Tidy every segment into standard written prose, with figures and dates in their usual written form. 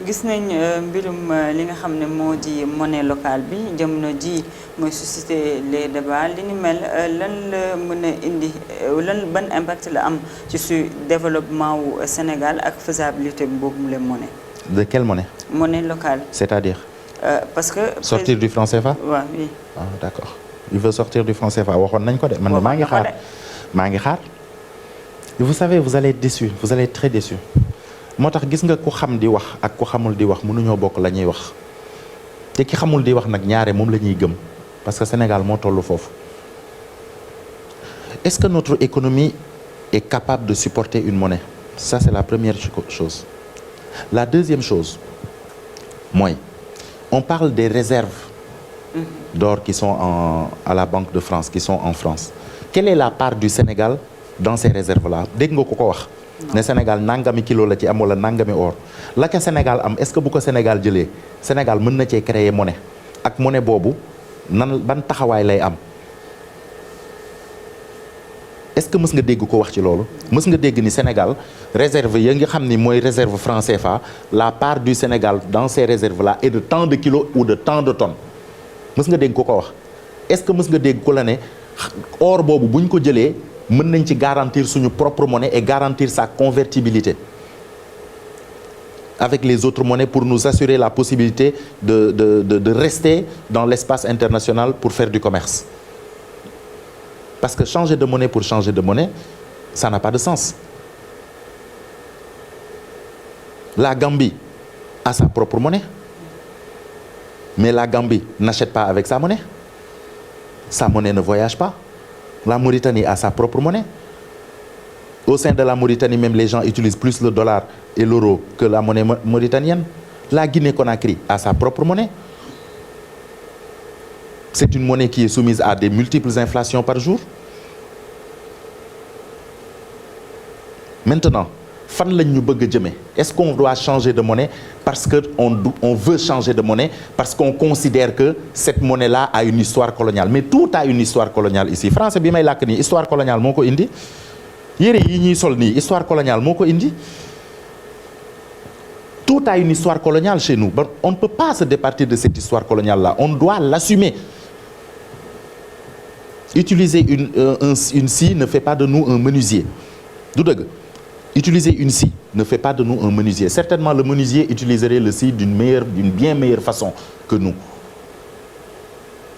gis nañ mbirum li nga xam ne moo di monnaie locale bi jamono ji mooy susciter les débats li ni mel lan la mën a indi ban impact la am ci su développement wu Sénégal ak faisabilité boobu la monnaie. De quelle monnaie? Monnaie locale. C'est-à-dire? Parce que. Sortir du franc CFA? waaw oui. Ah d'accord. Il veut sortir du franc CFA waxoon nañ ko de man maa ngi xaar. Vous savez, vous allez être déçus, vous allez être très déçus. moo tax gis nga ku xam di wax ak ku xamul di wax mënuñoo bokk la ñuy wax te ki xamul di wax nag ñaare moom la ñuy gëm parce que Sénégal moo tollu foofu. Est-ce que notre économie est capable de supporter une monnaie? Ça, c'est la première chose. La deuxième chose mooy on parle des réserves d'or qui sont à la Banque de France, qui sont en France. Quelle est la part du Sénégal dans ces réserves-là? Dégg nga ko wax ne Sénégal nangami kilo la ci am wala nangami or la ca Sénégal am est-ce que bu ko Sénégal jëlee Sénégal mën na cee créer monnaie ak monnaie boobu ban taxawaay lay am? Est-ce que mës nga dégg ko wax ci loolu? Mës nga dégg ni Sénégal réserve ya nga xam ni mooy réserve franc CFA, la part du Sénégal dans ces réserves-là est de tant de kilos ou de tant de tonnes? Mës nga dégg ko wax? Est-ce que mës nga dégg ko la ne or boobu buñ ko jëlee mën nañ ci garantir suñu propre monnaie et garantir sa convertibilité avec les autres monnaies pour nous assurer la possibilité de rester dans l'espace international pour faire du commerce? Parce que changer de monnaie pour changer de monnaie, ça n'a pas de sens. La Gambie a sa propre monnaie, mais la Gambie n'achète pas avec sa monnaie. Sa monnaie ne voyage pas. La Mauritanie a sa propre monnaie. Au sein de la Mauritanie, même les gens utilisent plus le dollar et l'euro que la monnaie mauritanienne. La Guinée-Conakry a sa propre monnaie. C'est une monnaie qui est soumise à des multiples inflations par jour. Maintenant, fan lañ ñu bëgg a jëmee? Est-ce qu'on doit changer de monnaie parce que on veut changer de monnaie parce qu'on considère que cette monnaie-là a une histoire coloniale? Mais tout a une histoire coloniale ici. Français bi may làkk nii histoire coloniale moo ko indi. Yére yi ñuy sol nii histoire coloniale moo ko indi. Tout a une histoire coloniale chez nous. On ne peut pas se départir de cette histoire coloniale-là. On doit l'assumer. Utiliser une scie ne fait pas de nous un menuisier. Du dëgg. Utiliser une scie ne fait pas de nous un menuisier. Certainement, le menuisier utiliserait le scie d'une bien meilleure façon que nous.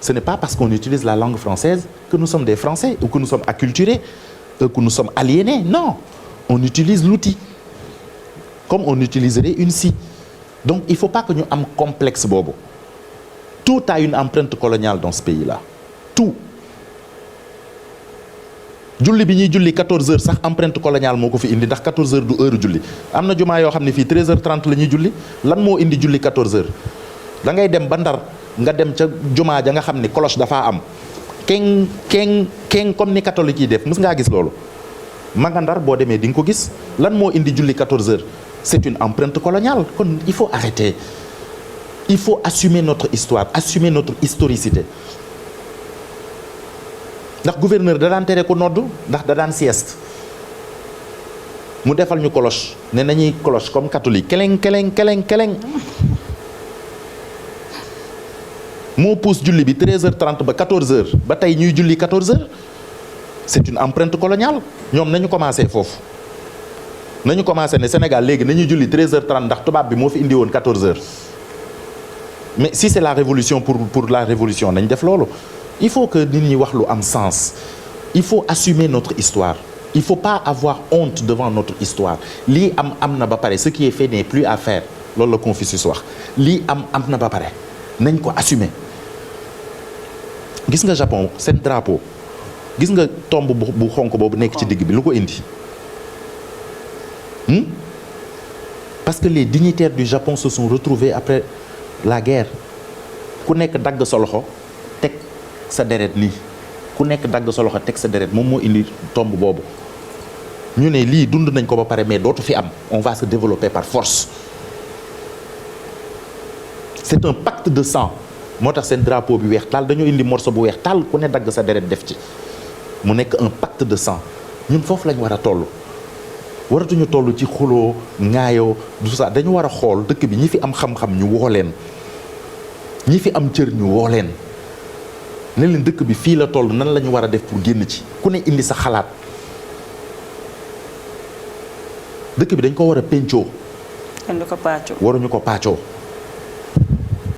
Ce n'est pas parce qu'on utilise la langue française que nous sommes des Français ou que nous sommes acculturés, que nous sommes aliénés. Non, on utilise l'outil comme on utiliserait une scie. Donc, il ne faut pas que nous ayons un complexe bobo. Tout a une empreinte coloniale dans ce pays-là. Tout. julli bi ñuy julli 14 heures sax empreinte coloniale moo ko fi indi ndax 14 heures du heure julli am na jumaa yoo xam ne fii 13h30 la ñuy julli lan moo indi julli 14 heures da ngay dem ba Ndar nga dem ca jumaa ja nga xam ne cloche dafaa am keng comme ni catholique yi def mës ngaa gis loolu ma nga Ndar boo demee di nga ko gis lan moo indi julli 14 heures c'est une empreinte coloniale kon il faut arrêter il faut assumer notre histoire assumer notre historicité. Ndax gouverneur da daan tere ko noddu ndax da daan sieste mu defal ñu cloche ne nañuy cloche comme catholique keleng moo pousse julli bi 13h30 ba 14h ba tey ñuy julli 14h c'est une empreinte coloniale ñoom nañu commencé foofu nañu commencé ne Sénégal léegi nañuy julli 13h30 ndax tubaab bi moo fi indi woon 14h mais si c'est la révolution pour la révolution nañ def loolu. Il faut que nit ñi wax lu am sens il faut assumer notre histoire il faut pas avoir honte devant notre histoire lii am na ba pare ce qui est fait n'est plus à faire loolu la Confucius wax lii am na ba pare nañ ko assumer. Gis nga Japon seen drapeau gis nga tomb bu xonk boobu nekk ci digg bi lu ko indi parce que les dignitaires du Japon se sont retrouvés après la guerre ku nekk dagg sa loxo teg sa deret nii ku nekk dagg sa loxo teg sa deret moom moo indi tomb boobu ñu ne lii dund nañ ko ba pare mais dootu fi am on va se développer par force c'est un pacte de sang moo tax seen drapeau bi weex taal dañoo indi morceau bu weex taal ku ne dagg sa deret def ci mu nekk un pacte de sang ñun foofu lañ war a toll waratuñu toll ci xuloo ŋaayoo du ça dañu war a xool dëkk bi ñi fi am xam-xam ñu woo leen ñi fi am cër ñu woo leen ne leen dëkk bi fii la toll nan la ñu war a def pour génn ci ku ne indi sa xalaat dëkk bi dañ ko war a pencoo. kenn du ko pàccoo. waruñu ko pàccoo.